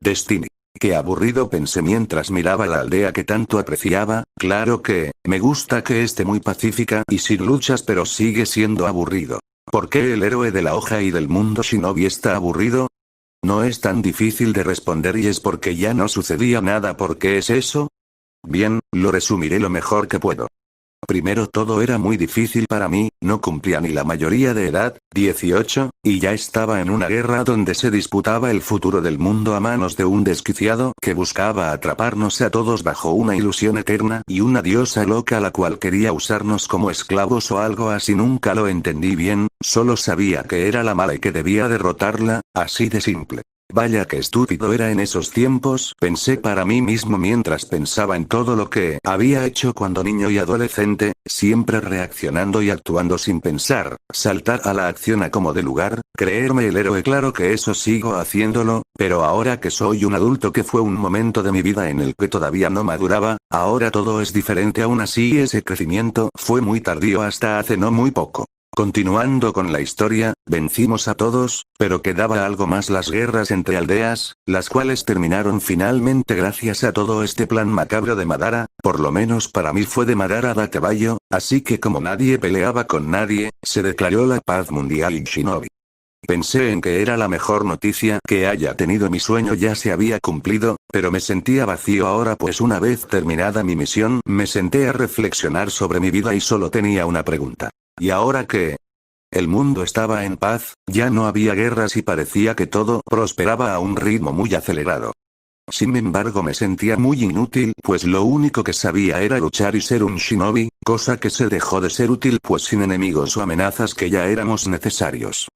Destiny. Qué aburrido, pensé mientras miraba la aldea que tanto apreciaba. Claro que, me gusta que esté muy pacífica y sin luchas, pero sigue siendo aburrido. ¿Por qué el héroe de la hoja y del mundo shinobi está aburrido? No es tan difícil de responder y es porque ya no sucedía nada. ¿Por qué es eso? Bien, lo resumiré lo mejor que puedo. Primero, todo era muy difícil para mí, no cumplía ni la mayoría de edad, 18, y ya estaba en una guerra donde se disputaba el futuro del mundo a manos de un desquiciado que buscaba atraparnos a todos bajo una ilusión eterna y una diosa loca la cual quería usarnos como esclavos o algo así. Nunca lo entendí bien, solo sabía que era la mala y que debía derrotarla, así de simple. Vaya que estúpido era en esos tiempos, pensé para mí mismo mientras pensaba en todo lo que había hecho cuando niño y adolescente, siempre reaccionando y actuando sin pensar, saltar a la acción a como de lugar, creerme el héroe. Claro que eso sigo haciéndolo, pero ahora que soy un adulto, que fue un momento de mi vida en el que todavía no maduraba, ahora todo es diferente. Aún así ese crecimiento fue muy tardío hasta hace no muy poco. Continuando con la historia, vencimos a todos, pero quedaba algo más: las guerras entre aldeas, las cuales terminaron finalmente gracias a todo este plan macabro de Madara. Por lo menos para mí fue de Madara da caballo, así que como nadie peleaba con nadie, se declaró la paz mundial y Shinobi. Pensé en que era la mejor noticia que haya tenido. Mi sueño ya se había cumplido, pero me sentía vacío ahora, pues una vez terminada mi misión me senté a reflexionar sobre mi vida y solo tenía una pregunta. ¿Y ahora qué? El mundo estaba en paz, ya no había guerras y parecía que todo prosperaba a un ritmo muy acelerado. Sin embargo, me sentía muy inútil, pues lo único que sabía era luchar y ser un shinobi, cosa que se dejó de ser útil pues sin enemigos o amenazas que ya éramos necesarios.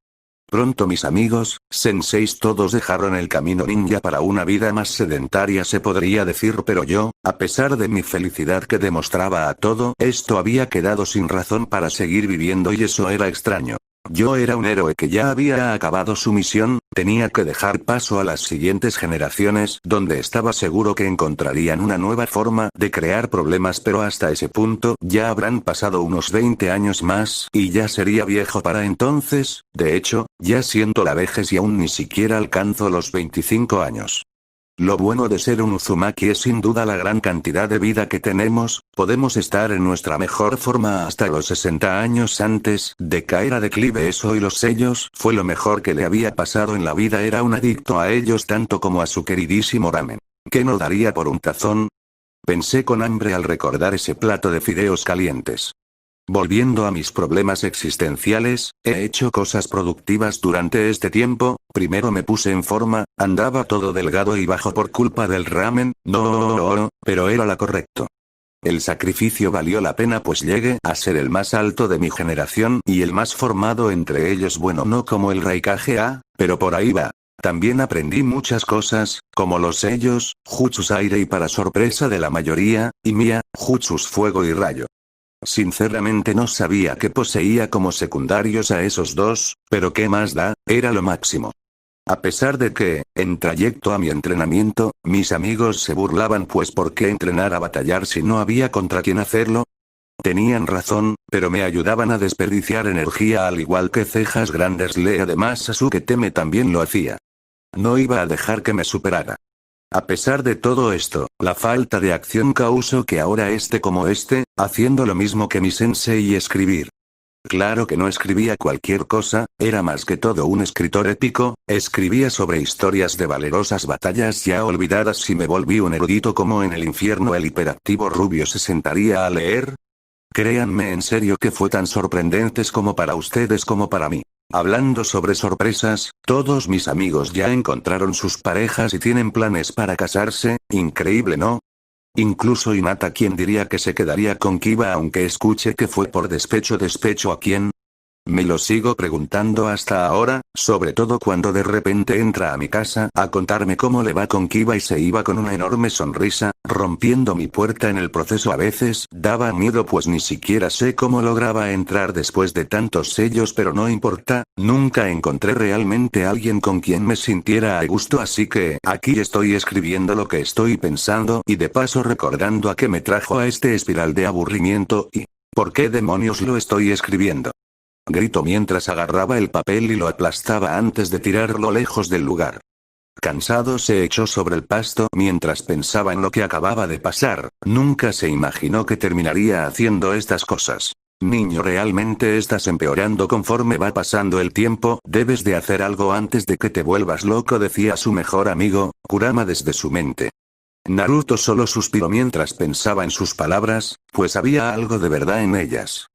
Pronto mis amigos, senseis, todos dejaron el camino ninja para una vida más sedentaria, se podría decir, pero yo, a pesar de mi felicidad que demostraba a todo esto, había quedado sin razón para seguir viviendo y eso era extraño. Yo era un héroe que ya había acabado su misión, tenía que dejar paso a las siguientes generaciones, donde estaba seguro que encontrarían una nueva forma de crear problemas, pero hasta ese punto ya habrán pasado unos 20 años más, y ya sería viejo para entonces. De hecho, ya siento la vejez y aún ni siquiera alcanzo los 25 años. Lo bueno de ser un Uzumaki es sin duda la gran cantidad de vida que tenemos, podemos estar en nuestra mejor forma hasta los 60 años antes de caer a declive. Eso y los sellos fue lo mejor que le había pasado en la vida. Era un adicto a ellos tanto como a su queridísimo ramen. ¿Qué no daría por un tazón? Pensé con hambre al recordar ese plato de fideos calientes. Volviendo a mis problemas existenciales, he hecho cosas productivas durante este tiempo. Primero me puse en forma, andaba todo delgado y bajo por culpa del ramen, pero era lo correcto. El sacrificio valió la pena, pues llegué a ser el más alto de mi generación y el más formado entre ellos. Bueno, no como el Raikage A, pero por ahí va. También aprendí muchas cosas, como los sellos, Jutsus aire y, para sorpresa de la mayoría, y Mia, Jutsus fuego y rayo. Sinceramente no sabía que poseía como secundarios a esos dos, pero qué más da, era lo máximo. A pesar de que, en trayecto a mi entrenamiento, mis amigos se burlaban, pues ¿por qué entrenar a batallar si no había contra quién hacerlo? Tenían razón, pero me ayudaban a desperdiciar energía al igual que Cejas Grandes Lee. Además Sasuke Teme también lo hacía. No iba a dejar que me superara. A pesar de todo esto, la falta de acción causó que ahora esté como haciendo lo mismo que mi sensei y escribir. Claro que no escribía cualquier cosa, era más que todo un escritor épico, escribía sobre historias de valerosas batallas ya olvidadas y me volví un erudito como en el infierno. ¿El hiperactivo rubio se sentaría a leer? Créanme en serio que fue tan sorprendentes como para ustedes como para mí. Hablando sobre sorpresas, todos mis amigos ya encontraron sus parejas y tienen planes para casarse, increíble, ¿no? Incluso Hinata, ¿quién diría que se quedaría con Kiba aunque escuche que fue por despecho? ¿Despecho a quién? Me lo sigo preguntando hasta ahora, sobre todo cuando de repente entra a mi casa a contarme cómo le va con Kiba y se iba con una enorme sonrisa, rompiendo mi puerta en el proceso. A veces daba miedo pues ni siquiera sé cómo lograba entrar después de tantos sellos, pero no importa, nunca encontré realmente a alguien con quien me sintiera a gusto, así que aquí estoy escribiendo lo que estoy pensando y de paso recordando a qué me trajo a este espiral de aburrimiento y ¿por qué demonios lo estoy escribiendo? Grito mientras agarraba el papel y lo aplastaba antes de tirarlo lejos del lugar. Cansado se echó sobre el pasto mientras pensaba en lo que acababa de pasar. Nunca se imaginó que terminaría haciendo estas cosas. Niño, realmente estás empeorando conforme va pasando el tiempo, debes de hacer algo antes de que te vuelvas loco, decía su mejor amigo, Kurama desde su mente. Naruto solo suspiró mientras pensaba en sus palabras, pues había algo de verdad en ellas.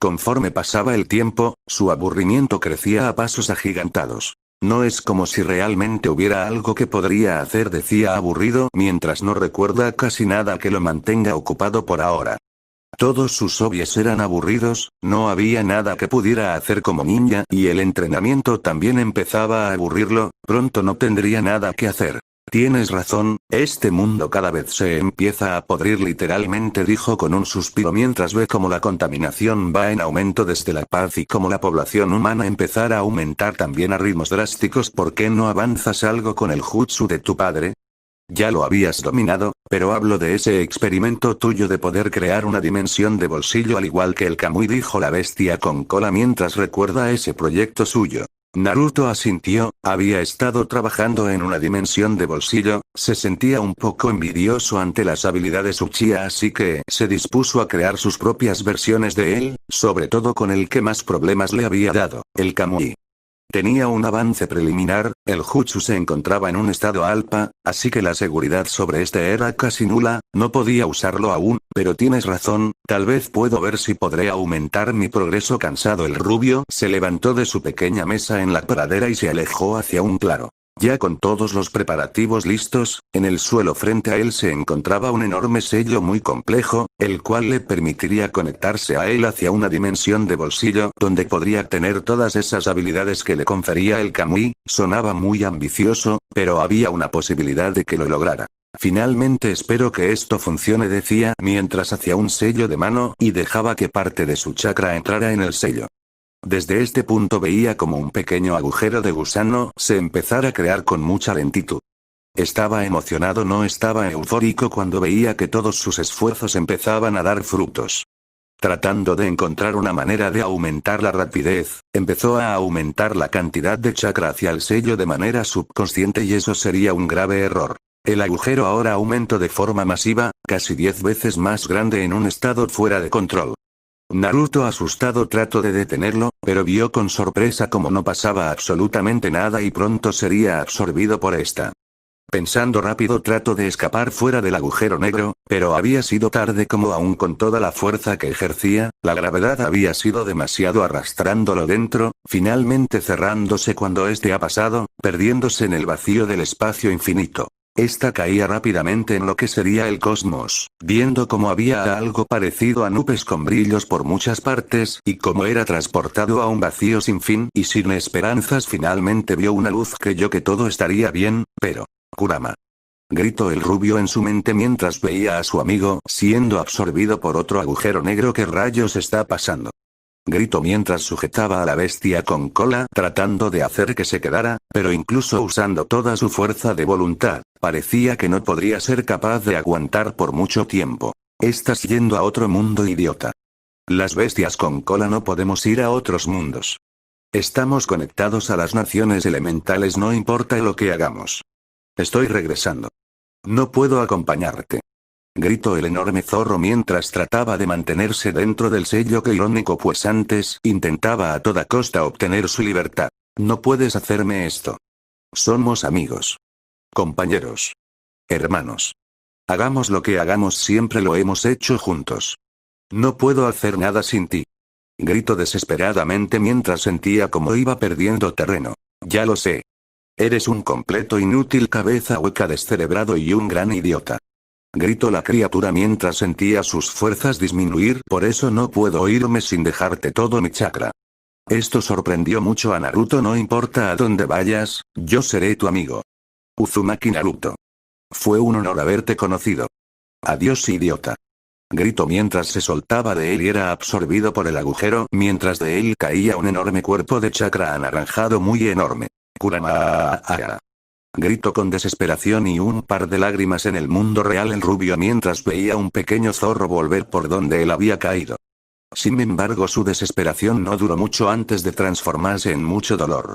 Conforme pasaba el tiempo, su aburrimiento crecía a pasos agigantados. No es como si realmente hubiera algo que podría hacer, decía aburrido mientras no recuerda casi nada que lo mantenga ocupado por ahora. Todos sus hobbies eran aburridos, no había nada que pudiera hacer como ninja y el entrenamiento también empezaba a aburrirlo, pronto no tendría nada que hacer. Tienes razón, este mundo cada vez se empieza a podrir literalmente, dijo con un suspiro mientras ve cómo la contaminación va en aumento desde La Paz y cómo la población humana empezará a aumentar también a ritmos drásticos. ¿Por qué no avanzas algo con el jutsu de tu padre? Ya lo habías dominado, pero hablo de ese experimento tuyo de poder crear una dimensión de bolsillo al igual que el Kamui, dijo la bestia con cola mientras recuerda ese proyecto suyo. Naruto asintió, había estado trabajando en una dimensión de bolsillo, se sentía un poco envidioso ante las habilidades Uchiha, así que se dispuso a crear sus propias versiones de él, sobre todo con el que más problemas le había dado, el Kamui. Tenía un avance preliminar, el jutsu se encontraba en un estado alfa, así que la seguridad sobre este era casi nula, no podía usarlo aún, pero tienes razón, tal vez puedo ver si podré aumentar mi progreso. Cansado, el rubio se levantó de su pequeña mesa en la pradera y se alejó hacia un claro. Ya con todos los preparativos listos, en el suelo frente a él se encontraba un enorme sello muy complejo, el cual le permitiría conectarse a él hacia una dimensión de bolsillo donde podría tener todas esas habilidades que le confería el Kamui. Sonaba muy ambicioso, pero había una posibilidad de que lo lograra. Finalmente espero que esto funcione, decía mientras hacía un sello de mano y dejaba que parte de su chakra entrara en el sello. Desde este punto veía como un pequeño agujero de gusano se empezara a crear con mucha lentitud. Estaba emocionado, no estaba eufórico cuando veía que todos sus esfuerzos empezaban a dar frutos. Tratando de encontrar una manera de aumentar la rapidez, empezó a aumentar la cantidad de chakra hacia el sello de manera subconsciente y eso sería un grave error. El agujero ahora aumentó de forma masiva, casi 10 veces más grande en un estado fuera de control. Naruto, asustado, trató de detenerlo, pero vio con sorpresa como no pasaba absolutamente nada y pronto sería absorbido por esta. Pensando rápido trató de escapar fuera del agujero negro, pero había sido tarde. Como aún con toda la fuerza que ejercía, la gravedad había sido demasiado arrastrándolo dentro, finalmente cerrándose cuando este ha pasado, perdiéndose en el vacío del espacio infinito. Esta caía rápidamente en lo que sería el cosmos, viendo cómo había algo parecido a nubes con brillos por muchas partes y cómo era transportado a un vacío sin fin y sin esperanzas. Finalmente vio una luz, creyó que todo estaría bien, pero... Kurama. Gritó el rubio en su mente mientras veía a su amigo siendo absorbido por otro agujero negro. ¿Qué rayos está pasando? Gritó mientras sujetaba a la bestia con cola tratando de hacer que se quedara, pero incluso usando toda su fuerza de voluntad, parecía que no podría ser capaz de aguantar por mucho tiempo. Estás yendo a otro mundo, idiota. Las bestias con cola no podemos ir a otros mundos. Estamos conectados a las naciones elementales, no importa lo que hagamos. Estoy regresando. No puedo acompañarte. Gritó el enorme zorro mientras trataba de mantenerse dentro del sello. Que irónico, pues antes intentaba a toda costa obtener su libertad. No puedes hacerme esto. Somos amigos. Compañeros. Hermanos. Hagamos lo que hagamos, siempre lo hemos hecho juntos. No puedo hacer nada sin ti. Gritó desesperadamente mientras sentía como iba perdiendo terreno. Ya lo sé. Eres un completo inútil, cabeza hueca, descerebrado y un gran idiota. Gritó la criatura mientras sentía sus fuerzas disminuir. Por eso no puedo irme sin dejarte todo mi chakra. Esto sorprendió mucho a Naruto. No importa a dónde vayas, yo seré tu amigo. Uzumaki Naruto. Fue un honor haberte conocido. Adiós, idiota. Gritó mientras se soltaba de él y era absorbido por el agujero, mientras de él caía un enorme cuerpo de chakra anaranjado muy enorme. Kurama. Gritó con desesperación y un par de lágrimas en el mundo real el rubio mientras veía un pequeño zorro volver por donde él había caído. Sin embargo, su desesperación no duró mucho antes de transformarse en mucho dolor.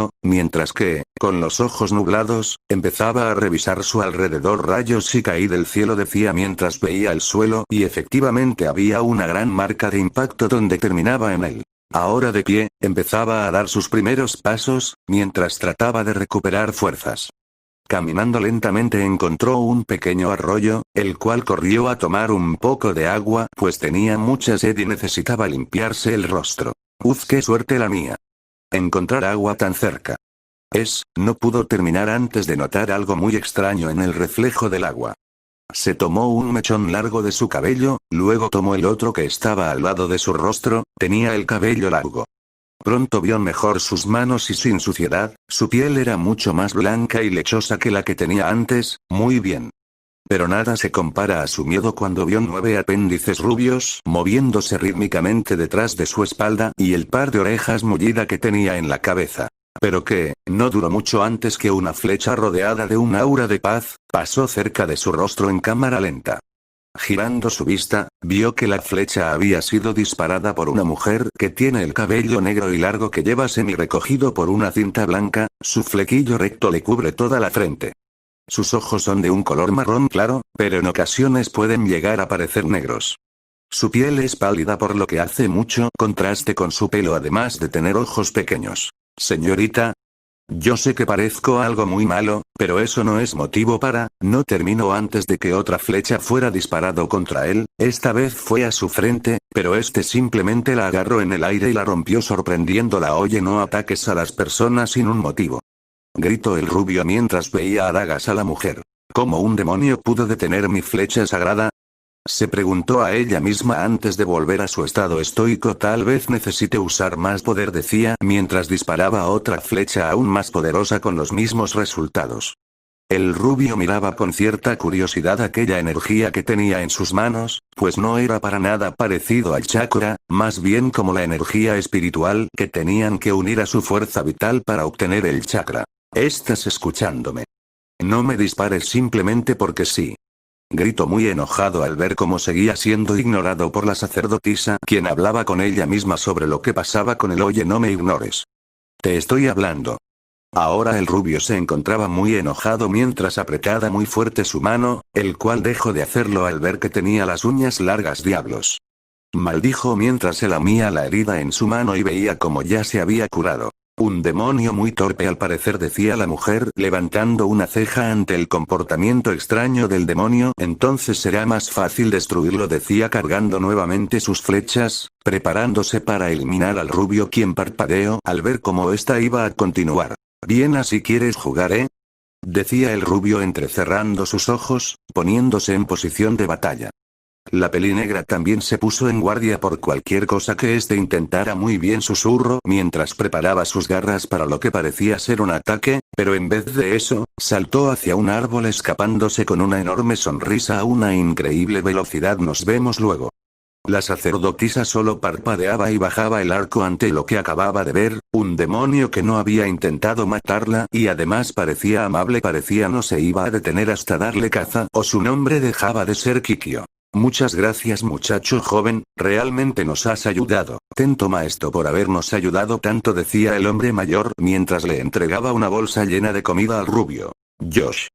esto, mientras que, con los ojos nublados, empezaba a revisar su alrededor. Rayos y caí del cielo, decía mientras veía el suelo, y efectivamente había una gran marca de impacto donde terminaba en él. Ahora de pie, empezaba a dar sus primeros pasos, mientras trataba de recuperar fuerzas. Caminando lentamente encontró un pequeño arroyo, el cual corrió a tomar un poco de agua, pues tenía mucha sed y necesitaba limpiarse el rostro. Uf, qué suerte la mía. Encontrar agua tan cerca. No pudo terminar antes de notar algo muy extraño en el reflejo del agua. Se tomó un mechón largo de su cabello, luego tomó el otro que estaba al lado de su rostro, tenía el cabello largo. Pronto vio mejor sus manos y sin suciedad, su piel era mucho más blanca y lechosa que la que tenía antes, muy bien. Pero nada se compara a su miedo cuando vio 9 apéndices rubios moviéndose rítmicamente detrás de su espalda y el par de orejas mullida que tenía en la cabeza. Pero que, no duró mucho antes que una flecha rodeada de un aura de paz, pasó cerca de su rostro en cámara lenta. Girando su vista, vio que la flecha había sido disparada por una mujer que tiene el cabello negro y largo que lleva semi recogido por una cinta blanca, su flequillo recto le cubre toda la frente. Sus ojos son de un color marrón claro, pero en ocasiones pueden llegar a parecer negros. Su piel es pálida por lo que hace mucho contraste con su pelo además de tener ojos pequeños. Señorita. Yo sé que parezco algo muy malo, pero eso no es motivo para, no terminó antes de que otra flecha fuera disparado contra él, esta vez fue a su frente, pero este simplemente la agarró en el aire y la rompió sorprendiéndola. Oye, no ataques a las personas sin un motivo. Gritó el rubio mientras veía a dagas a la mujer. ¿Cómo un demonio pudo detener mi flecha sagrada? Se preguntó a ella misma antes de volver a su estado estoico. Tal vez necesite usar más poder, decía mientras disparaba otra flecha aún más poderosa con los mismos resultados. El rubio miraba con cierta curiosidad aquella energía que tenía en sus manos, pues no era para nada parecido al chakra, más bien como la energía espiritual que tenían que unir a su fuerza vital para obtener el chakra. ¿Estás escuchándome? No me dispares simplemente porque sí. Gritó muy enojado al ver cómo seguía siendo ignorado por la sacerdotisa, quien hablaba con ella misma sobre lo que pasaba con él. Oye, no me ignores. Te estoy hablando. Ahora el rubio se encontraba muy enojado mientras apretaba muy fuerte su mano, el cual dejó de hacerlo al ver que tenía las uñas largas. Diablos. Maldijo mientras se lamía la herida en su mano y veía cómo ya se había curado. Un demonio muy torpe al parecer, decía la mujer levantando una ceja ante el comportamiento extraño del demonio. Entonces será más fácil destruirlo, decía cargando nuevamente sus flechas, preparándose para eliminar al rubio, quien parpadeó al ver cómo esta iba a continuar. Bien, así quieres jugar, decía el rubio entrecerrando sus ojos, poniéndose en posición de batalla. La pelinegra también se puso en guardia por cualquier cosa que éste intentara. Muy bien, susurró mientras preparaba sus garras para lo que parecía ser un ataque, pero en vez de eso, saltó hacia un árbol escapándose con una enorme sonrisa a una increíble velocidad. Nos vemos luego. La sacerdotisa solo parpadeaba y bajaba el arco ante lo que acababa de ver, un demonio que no había intentado matarla y además parecía amable, parecía no se iba a detener hasta darle caza o su nombre dejaba de ser Kikyo. Muchas gracias, muchacho joven, realmente nos has ayudado. Toma esto por habernos ayudado tanto, decía el hombre mayor mientras le entregaba una bolsa llena de comida al rubio. Josh.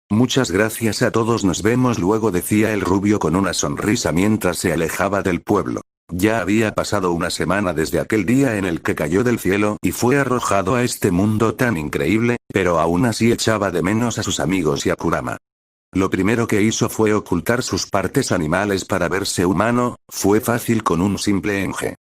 Muchas gracias a todos, nos vemos luego, decía el rubio con una sonrisa mientras se alejaba del pueblo. Ya había pasado una semana desde aquel día en el que cayó del cielo y fue arrojado a este mundo tan increíble, pero aún así echaba de menos a sus amigos y a Kurama. Lo primero que hizo fue ocultar sus partes animales para verse humano, fue fácil con un simple enje.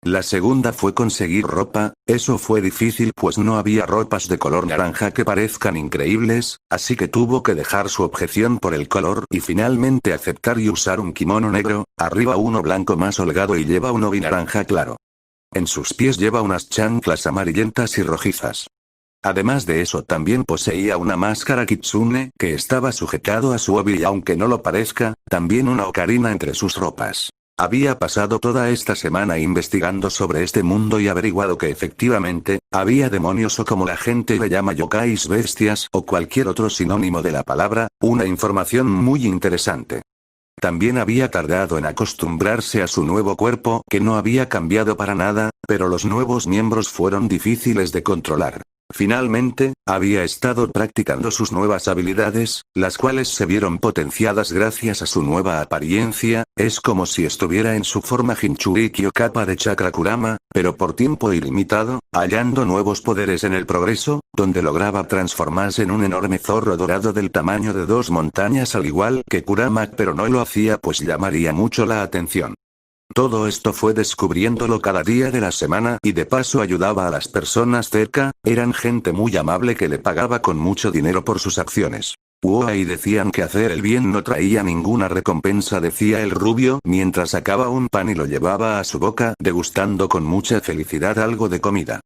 La segunda fue conseguir ropa, eso fue difícil pues no había ropas de color naranja que parezcan increíbles, así que tuvo que dejar su objeción por el color y finalmente aceptar y usar un kimono negro, arriba uno blanco más holgado y lleva uno binaranja claro. En sus pies lleva unas chanclas amarillentas y rojizas. Además de eso también poseía una máscara kitsune que estaba sujetado a su obi y aunque no lo parezca, también una ocarina entre sus ropas. Había pasado toda esta semana investigando sobre este mundo y averiguado que efectivamente, había demonios o como la gente le llama yokais bestias o cualquier otro sinónimo de la palabra, una información muy interesante. También había tardado en acostumbrarse a su nuevo cuerpo que no había cambiado para nada, pero los nuevos miembros fueron difíciles de controlar. Finalmente, había estado practicando sus nuevas habilidades, las cuales se vieron potenciadas gracias a su nueva apariencia, es como si estuviera en su forma Jinchuriki o capa de chakra Kurama, pero por tiempo ilimitado, hallando nuevos poderes en el progreso, donde lograba transformarse en un enorme zorro dorado del tamaño de 2 montañas al igual que Kurama, pero no lo hacía pues llamaría mucho la atención. Todo esto fue descubriéndolo cada día de la semana y de paso ayudaba a las personas cerca, eran gente muy amable que le pagaba con mucho dinero por sus acciones. Y decían que hacer el bien no traía ninguna recompensa, decía el rubio mientras sacaba un pan y lo llevaba a su boca degustando con mucha felicidad algo de comida.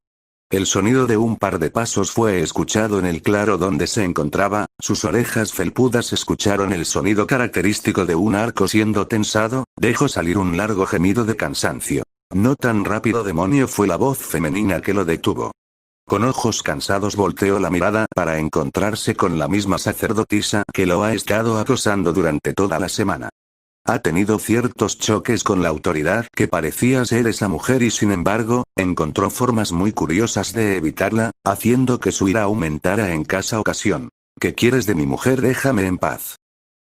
El sonido de un par de pasos fue escuchado en el claro donde se encontraba, sus orejas felpudas escucharon el sonido característico de un arco siendo tensado, dejó salir un largo gemido de cansancio. No tan rápido, demonio, fue la voz femenina que lo detuvo. Con ojos cansados volteó la mirada para encontrarse con la misma sacerdotisa que lo ha estado acosando durante toda la semana. Ha tenido ciertos choques con la autoridad que parecía ser esa mujer y sin embargo, encontró formas muy curiosas de evitarla, haciendo que su ira aumentara en cada ocasión. ¿Qué quieres de mi mujer? Déjame en paz.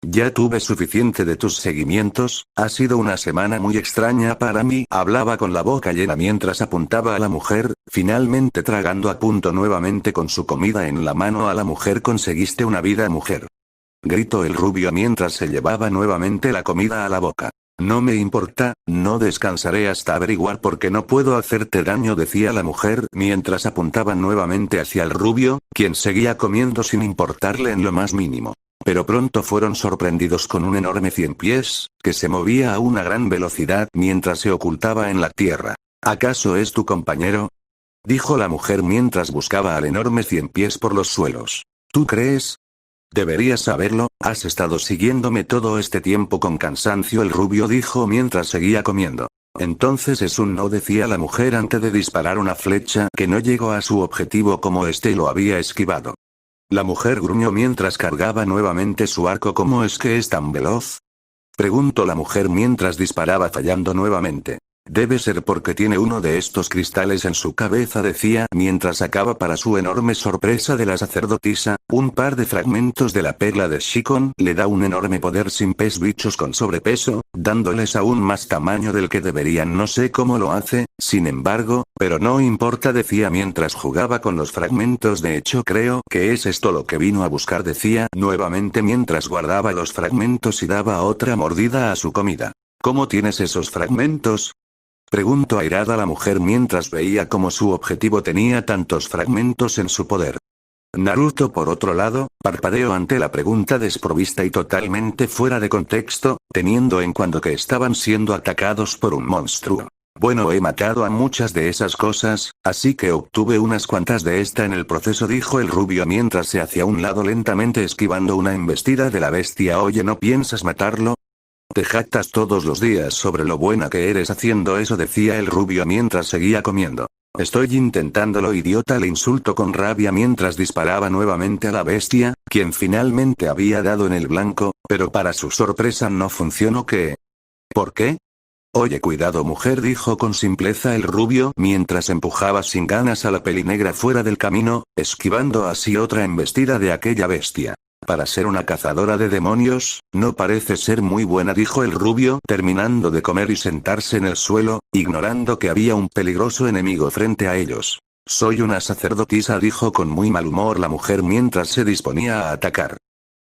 Ya tuve suficiente de tus seguimientos, ha sido una semana muy extraña para mí, hablaba con la boca llena mientras apuntaba a la mujer, finalmente tragando a punto nuevamente con su comida en la mano a la mujer. Conseguiste una vida, mujer. Gritó el rubio mientras se llevaba nuevamente la comida a la boca. No me importa, no descansaré hasta averiguar por qué no puedo hacerte daño, decía la mujer mientras apuntaba nuevamente hacia el rubio, quien seguía comiendo sin importarle en lo más mínimo. Pero pronto fueron sorprendidos con un enorme 100 pies, que se movía a una gran velocidad mientras se ocultaba en la tierra. ¿Acaso es tu compañero? Dijo la mujer mientras buscaba al enorme 100 pies por los suelos. ¿Tú crees? Deberías saberlo, has estado siguiéndome todo este tiempo. Con cansancio el rubio dijo mientras seguía comiendo. Entonces es un no, decía la mujer antes de disparar una flecha que no llegó a su objetivo como este lo había esquivado. La mujer gruñó mientras cargaba nuevamente su arco. ¿Cómo es que es tan veloz? Preguntó la mujer mientras disparaba fallando nuevamente. Debe ser porque tiene uno de estos cristales en su cabeza, decía mientras sacaba para su enorme sorpresa de la sacerdotisa, un par de fragmentos de la perla de Shikon. Le da un enorme poder sin pez bichos con sobrepeso, dándoles aún más tamaño del que deberían. No sé cómo lo hace, sin embargo, pero no importa, decía mientras jugaba con los fragmentos. De hecho creo que es esto lo que vino a buscar, decía nuevamente mientras guardaba los fragmentos y daba otra mordida a su comida. ¿Cómo tienes esos fragmentos? Preguntó airada la mujer mientras veía cómo su objetivo tenía tantos fragmentos en su poder. Naruto, por otro lado, parpadeó ante la pregunta desprovista y totalmente fuera de contexto, teniendo en cuenta que estaban siendo atacados por un monstruo. Bueno, he matado a muchas de esas cosas, así que obtuve unas cuantas de esta en el proceso, dijo el rubio mientras se hacía a un lado lentamente esquivando una embestida de la bestia. Oye, ¿no piensas matarlo? Te jactas todos los días sobre lo buena que eres haciendo eso, decía el rubio mientras seguía comiendo. Estoy intentándolo, idiota, le insultó con rabia mientras disparaba nuevamente a la bestia, quien finalmente había dado en el blanco, pero para su sorpresa no funcionó. ¿Qué? ¿Por qué? Oye, cuidado, mujer, dijo con simpleza el rubio mientras empujaba sin ganas a la pelinegra fuera del camino, esquivando así otra embestida de aquella bestia. Para ser una cazadora de demonios, no parece ser muy buena, dijo el rubio terminando de comer y sentarse en el suelo, ignorando que había un peligroso enemigo frente a ellos. Soy una sacerdotisa, dijo con muy mal humor la mujer mientras se disponía a atacar.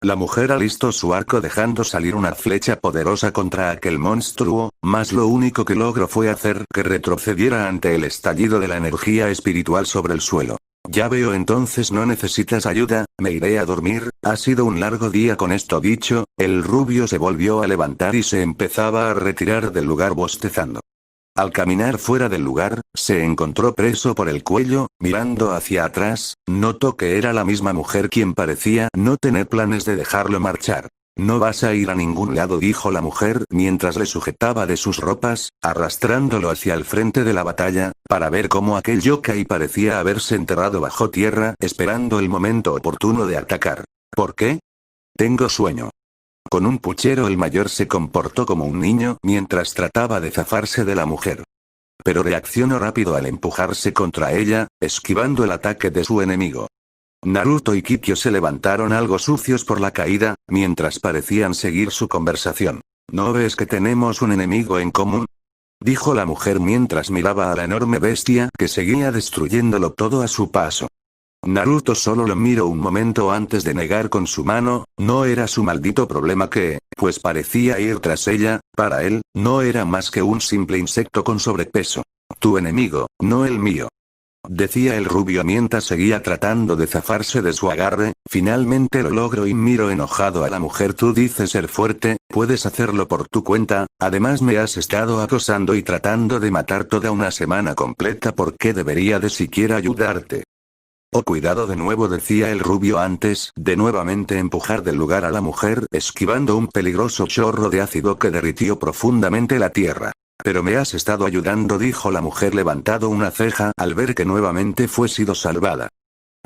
La mujer alistó su arco dejando salir una flecha poderosa contra aquel monstruo, mas lo único que logró fue hacer que retrocediera ante el estallido de la energía espiritual sobre el suelo. Ya veo, entonces no necesitas ayuda, me iré a dormir, ha sido un largo día. Con esto dicho, el rubio se volvió a levantar y se empezaba a retirar del lugar bostezando. Al caminar fuera del lugar, se encontró preso por el cuello, mirando hacia atrás, notó que era la misma mujer quien parecía no tener planes de dejarlo marchar. No vas a ir a ningún lado, dijo la mujer mientras le sujetaba de sus ropas, arrastrándolo hacia el frente de la batalla, para ver cómo aquel yokai parecía haberse enterrado bajo tierra, esperando el momento oportuno de atacar. ¿Por qué? Tengo sueño. Con un puchero el mayor se comportó como un niño mientras trataba de zafarse de la mujer. Pero reaccionó rápido al empujarse contra ella, esquivando el ataque de su enemigo. Naruto y Kikyo se levantaron algo sucios por la caída, mientras parecían seguir su conversación. ¿No ves que tenemos un enemigo en común?, dijo la mujer mientras miraba a la enorme bestia que seguía destruyéndolo todo a su paso. Naruto solo lo miró un momento antes de negar con su mano, no era su maldito problema que, pues parecía ir tras ella, para él, no era más que un simple insecto con sobrepeso. Tu enemigo, no el mío, decía el rubio mientras seguía tratando de zafarse de su agarre. Finalmente lo logró y miró enojado a la mujer. Tú dices ser fuerte, puedes hacerlo por tu cuenta, además me has estado acosando y tratando de matar toda una semana completa. ¿Por qué debería de siquiera ayudarte? Oh, cuidado, de nuevo, decía el rubio antes de nuevamente empujar del lugar a la mujer, esquivando un peligroso chorro de ácido que derritió profundamente la tierra. Pero me has estado ayudando, dijo la mujer levantando una ceja al ver que nuevamente fue sido salvada.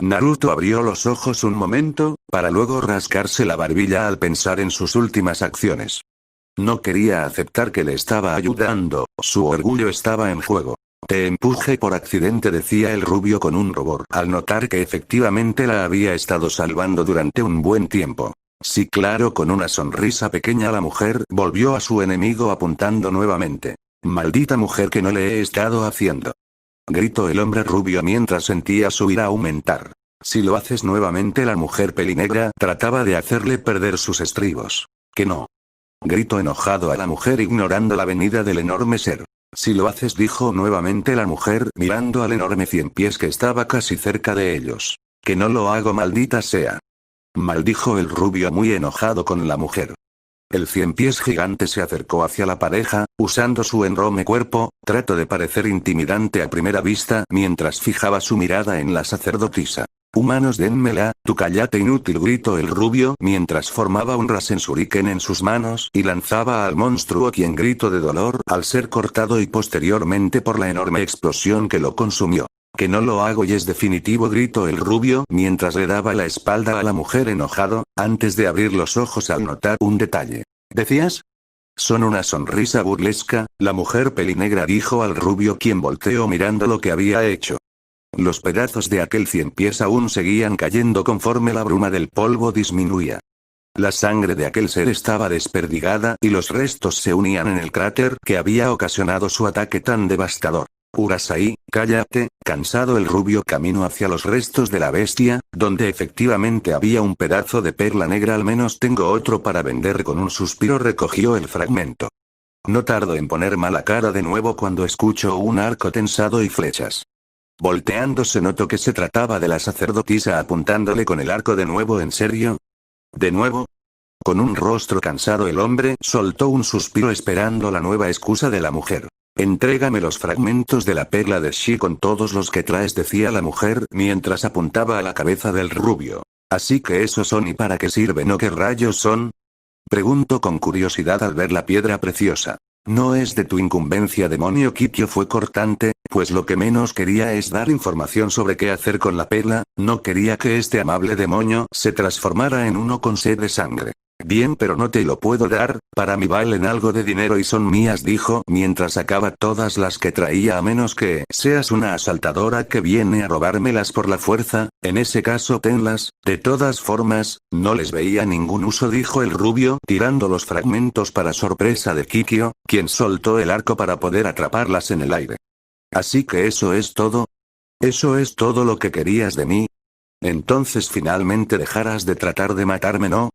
Naruto abrió los ojos un momento, para luego rascarse la barbilla al pensar en sus últimas acciones. No quería aceptar que le estaba ayudando, su orgullo estaba en juego. Te empujé por accidente, decía el rubio con un rubor al notar que efectivamente la había estado salvando durante un buen tiempo. Sí, claro, con una sonrisa pequeña la mujer volvió a su enemigo apuntando nuevamente. Maldita mujer, que no le he estado haciendo, gritó el hombre rubio mientras sentía su ira aumentar. Si lo haces nuevamente, la mujer pelinegra trataba de hacerle perder sus estribos. Que no, gritó enojado a la mujer ignorando la venida del enorme ser. Si lo haces, dijo nuevamente la mujer mirando al enorme cien pies que estaba casi cerca de ellos. Que no lo hago, maldita sea, maldijo el rubio muy enojado con la mujer. El cien pies gigante se acercó hacia la pareja, usando su enorme cuerpo, trató de parecer intimidante a primera vista mientras fijaba su mirada en la sacerdotisa. Humanos, dénmela, tú cállate, inútil, gritó el rubio mientras formaba un Rasen Shuriken en sus manos y lanzaba al monstruo, quien gritó de dolor al ser cortado y posteriormente por la enorme explosión que lo consumió. Que no lo hago y es definitivo, gritó el rubio mientras le daba la espalda a la mujer enojado, antes de abrir los ojos al notar un detalle. ¿Decías? Son una sonrisa burlesca, la mujer pelinegra dijo al rubio, quien volteó mirando lo que había hecho. Los pedazos de aquel cien pies aún seguían cayendo conforme la bruma del polvo disminuía. La sangre de aquel ser estaba desperdigada y los restos se unían en el cráter que había ocasionado su ataque tan devastador. Urasai, cállate. Cansado, el rubio caminó hacia los restos de la bestia, donde efectivamente había un pedazo de perla negra. Al menos tengo otro para vender. Con un suspiro recogió el fragmento. No tardo en poner mala cara de nuevo cuando escucho un arco tensado y flechas. Volteándose notó que se trataba de la sacerdotisa apuntándole con el arco de nuevo. ¿En serio? ¿De nuevo? Con un rostro cansado el hombre soltó un suspiro esperando la nueva excusa de la mujer. Entrégame los fragmentos de la perla de Shi con todos los que traes, decía la mujer mientras apuntaba a la cabeza del rubio. ¿Así que esos son y para qué sirven o qué rayos son?, preguntó con curiosidad al ver la piedra preciosa. No es de tu incumbencia, demonio. Kikyo fue cortante, pues lo que menos quería es dar información sobre qué hacer con la perla, no quería que este amable demonio se transformara en uno con sed de sangre. Bien, pero no te lo puedo dar, para mí valen algo de dinero y son mías, dijo mientras sacaba todas las que traía, a menos que seas una asaltadora que viene a robármelas por la fuerza. En ese caso tenlas. De todas formas, no les veía ningún uso, dijo el rubio tirando los fragmentos para sorpresa de Kikyo, quien soltó el arco para poder atraparlas en el aire. Así que eso es todo. ¿Eso es todo lo que querías de mí? Entonces finalmente dejarás de tratar de matarme, ¿no?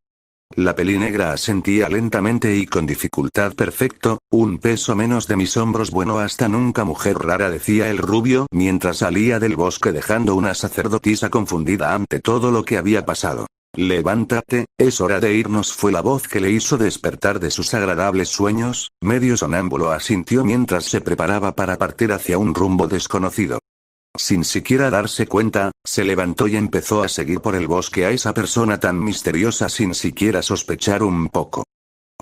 La pelinegra asentía lentamente y con dificultad. Perfecto, un peso menos de mis hombros. Bueno, hasta nunca, mujer rara, decía el rubio mientras salía del bosque dejando una sacerdotisa confundida ante todo lo que había pasado. Levántate, es hora de irnos, fue la voz que le hizo despertar de sus agradables sueños. Medio sonámbulo asintió mientras se preparaba para partir hacia un rumbo desconocido. Sin siquiera darse cuenta, se levantó y empezó a seguir por el bosque a esa persona tan misteriosa sin siquiera sospechar un poco.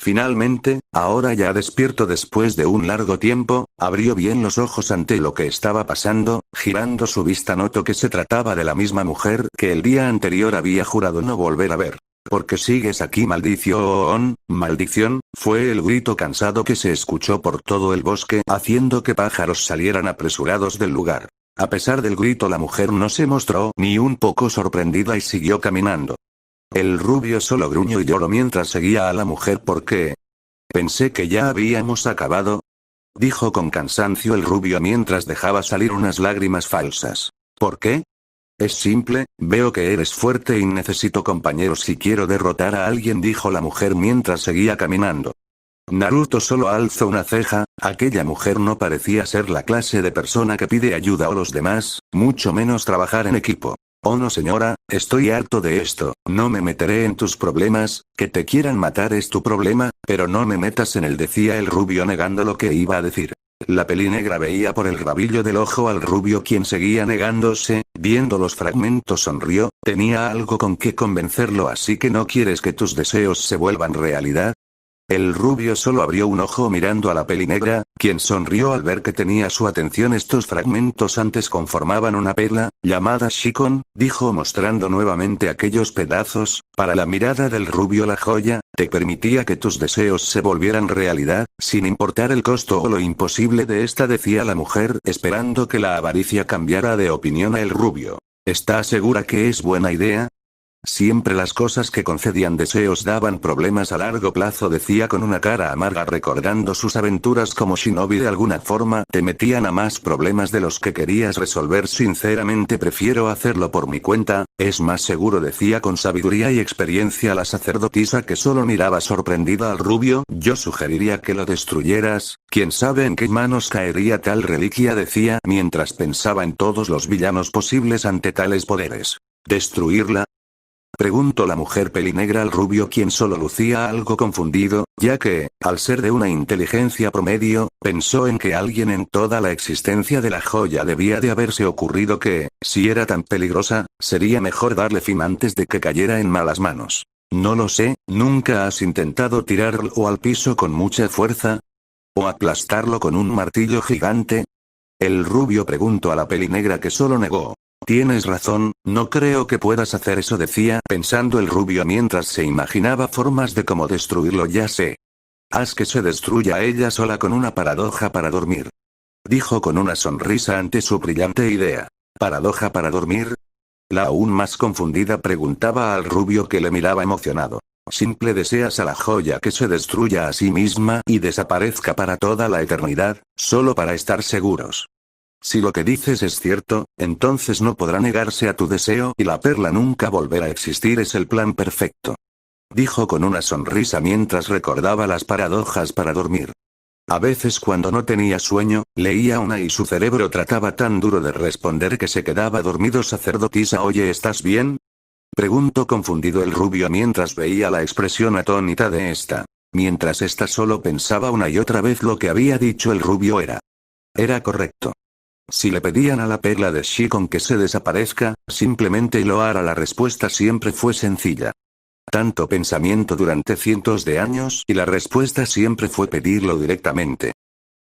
Finalmente, ahora ya despierto después de un largo tiempo, abrió bien los ojos ante lo que estaba pasando. Girando su vista notó que se trataba de la misma mujer que el día anterior había jurado no volver a ver. ¿Por qué sigues aquí, maldición? Maldición, fue el grito cansado que se escuchó por todo el bosque, haciendo que pájaros salieran apresurados del lugar. A pesar del grito, la mujer no se mostró ni un poco sorprendida y siguió caminando. El rubio solo gruñó y lloró mientras seguía a la mujer. ¿Por qué? Pensé que ya habíamos acabado, dijo con cansancio el rubio mientras dejaba salir unas lágrimas falsas. ¿Por qué? Es simple, veo que eres fuerte y necesito compañeros si quiero derrotar a alguien, dijo la mujer mientras seguía caminando. Naruto solo alzó una ceja. Aquella mujer no parecía ser la clase de persona que pide ayuda a los demás, mucho menos trabajar en equipo. Oh no, señora, estoy harto de esto, no me meteré en tus problemas. Que te quieran matar es tu problema, pero no me metas en él, decía el rubio negando lo que iba a decir. La pelinegra veía por el rabillo del ojo al rubio, quien seguía negándose. Viendo los fragmentos sonrió. Tenía algo con que convencerlo, así que no quieres que tus deseos se vuelvan realidad. El rubio solo abrió un ojo mirando a la pelinegra, quien sonrió al ver que tenía su atención. Estos fragmentos antes conformaban una perla, llamada Shikon, dijo mostrando nuevamente aquellos pedazos. Para la mirada del rubio la joya, te permitía que tus deseos se volvieran realidad, sin importar el costo o lo imposible de esta, decía la mujer, esperando que la avaricia cambiara de opinión a el rubio. ¿Estás segura que es buena idea? Siempre las cosas que concedían deseos daban problemas a largo plazo, decía con una cara amarga recordando sus aventuras como shinobi. De alguna forma te metían a más problemas de los que querías resolver. Sinceramente prefiero hacerlo por mi cuenta, es más seguro, decía con sabiduría y experiencia la sacerdotisa, que solo miraba sorprendida al rubio. Yo sugeriría que lo destruyeras, quién sabe en qué manos caería tal reliquia, decía mientras pensaba en todos los villanos posibles ante tales poderes. ¿Destruirla?, preguntó la mujer pelinegra al rubio, quien solo lucía algo confundido, ya que, al ser de una inteligencia promedio, pensó en que alguien en toda la existencia de la joya debía de haberse ocurrido que, si era tan peligrosa, sería mejor darle fin antes de que cayera en malas manos. No lo sé. ¿Nunca has intentado tirarlo al piso con mucha fuerza? ¿O aplastarlo con un martillo gigante? El rubio preguntó a la pelinegra, que solo negó. Tienes razón, no creo que puedas hacer eso, decía pensando el rubio mientras se imaginaba formas de cómo destruirlo. Ya sé. Haz que se destruya ella sola con una paradoja para dormir, dijo con una sonrisa ante su brillante idea. ¿Paradoja para dormir? La aún más confundida preguntaba al rubio, que le miraba emocionado. Simple, deseas a la joya que se destruya a sí misma y desaparezca para toda la eternidad, solo para estar seguros. Si lo que dices es cierto, entonces no podrá negarse a tu deseo y la perla nunca volverá a existir. Es el plan perfecto, dijo con una sonrisa mientras recordaba las paradojas para dormir. A veces cuando no tenía sueño, leía una y su cerebro trataba tan duro de responder que se quedaba dormido. Sacerdotisa, oye, ¿estás bien?, preguntó confundido el rubio mientras veía la expresión atónita de esta. Mientras esta solo pensaba una y otra vez lo que había dicho el rubio era correcto. Si le pedían a la perla de Shikon que se desaparezca, simplemente lo hará. La respuesta siempre fue sencilla. Tanto pensamiento durante cientos de años y la respuesta siempre fue pedirlo directamente.